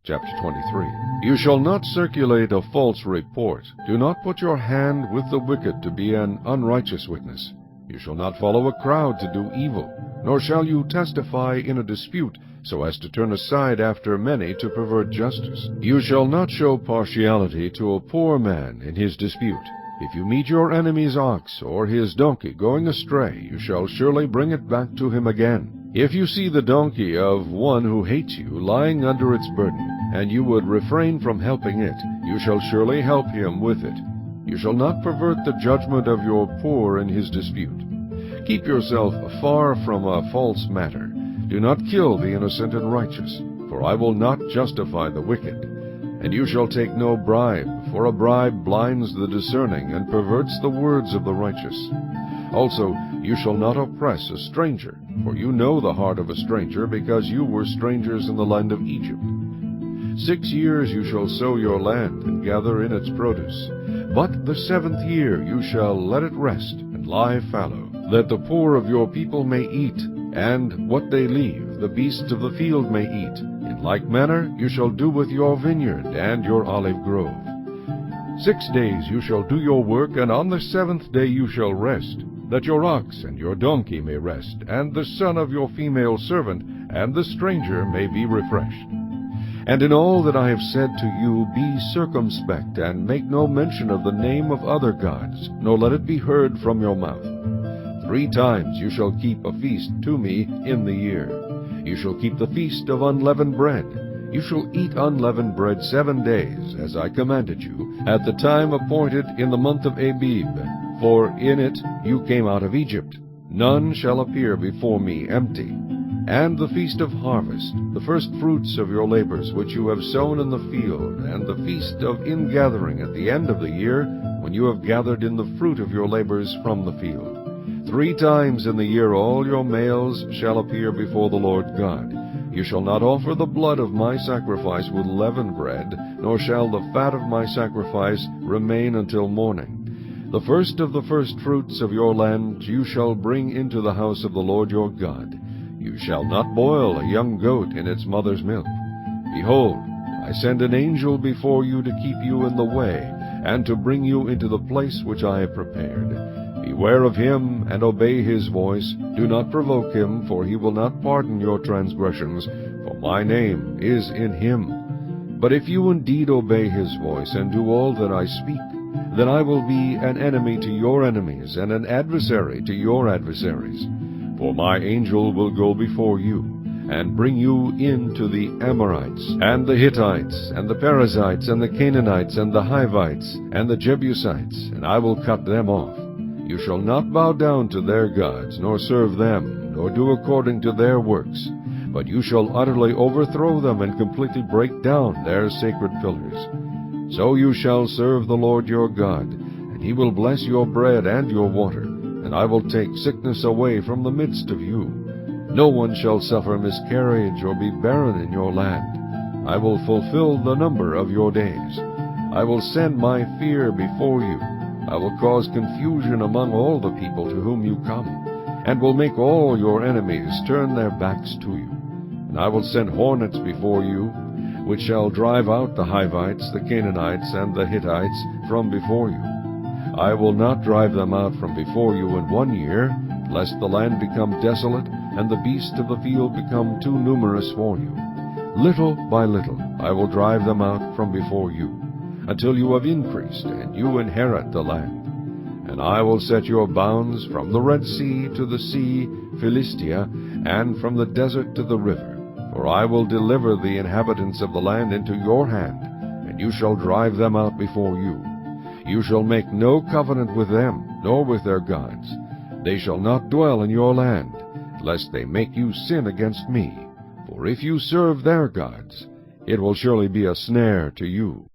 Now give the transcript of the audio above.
Chapter 23. You shall not circulate a false report. Do not put your hand with the wicked to be an unrighteous witness. You shall not follow a crowd to do evil, nor shall you testify in a dispute, so as to turn aside after many to pervert justice. You shall not show partiality to a poor man in his dispute. If you meet your enemy's ox or his donkey going astray, you shall surely bring it back to him again. If you see the donkey of one who hates you lying under its burden, and you would refrain from helping it, you shall surely help him with it. You shall not pervert the judgment of your poor in his dispute. Keep yourself far from a false matter. Do not kill the innocent and righteous, for I will not justify the wicked. And you shall take no bribe, for a bribe blinds the discerning and perverts the words of the righteous. Also, you shall not oppress a stranger, for you know the heart of a stranger, because you were strangers in the land of Egypt. 6 years you shall sow your land and gather in its produce. But the 7th year you shall let it rest and lie fallow, that the poor of your people may eat, and what they leave the beasts of the field may eat. In like manner you shall do with your vineyard and your olive grove. 6 days you shall do your work, and on the 7th day you shall rest, that your ox and your donkey may rest, and the son of your female servant and the stranger may be refreshed. And in all that I have said to you, be circumspect, and make no mention of the name of other gods, nor let it be heard from your mouth. 3 times you shall keep a feast to me in the year. You shall keep the feast of unleavened bread. You shall eat unleavened bread 7 days, as I commanded you, at the time appointed in the month of Abib, for in it you came out of Egypt. None shall appear before me empty. And the feast of harvest, the first fruits of your labors which you have sown in the field, and the feast of ingathering at the end of the year, when you have gathered in the fruit of your labors from the field. 3 times in the year all your males shall appear before the Lord God. You shall not offer the blood of my sacrifice with leavened bread, nor shall the fat of my sacrifice remain until morning. The first of the first fruits of your land you shall bring into the house of the Lord your God. You shall not boil a young goat in its mother's milk. Behold, I send an angel before you to keep you in the way, and to bring you into the place which I have prepared. Beware of him, and obey his voice. Do not provoke him, for he will not pardon your transgressions, for my name is in him. But if you indeed obey his voice, and do all that I speak, then I will be an enemy to your enemies, and an adversary to your adversaries. For my angel will go before you, and bring you into the Amorites, and the Hittites, and the Perizzites, and the Canaanites, and the Hivites, and the Jebusites, and I will cut them off. You shall not bow down to their gods, nor serve them, nor do according to their works, but you shall utterly overthrow them and completely break down their sacred pillars. So you shall serve the Lord your God, and he will bless your bread and your water, and I will take sickness away from the midst of you. No one shall suffer miscarriage or be barren in your land. I will fulfill the number of your days. I will send my fear before you. I will cause confusion among all the people to whom you come, and will make all your enemies turn their backs to you. And I will send hornets before you, which shall drive out the Hivites, the Canaanites, and the Hittites from before you. I will not drive them out from before you in 1 year, lest the land become desolate, and the beasts of the field become too numerous for you. Little by little I will drive them out from before you, until you have increased, and you inherit the land. And I will set your bounds from the Red Sea to the sea Philistia, and from the desert to the river. For I will deliver the inhabitants of the land into your hand, and you shall drive them out before you. You shall make no covenant with them, nor with their gods. They shall not dwell in your land, lest they make you sin against me. For if you serve their gods, it will surely be a snare to you.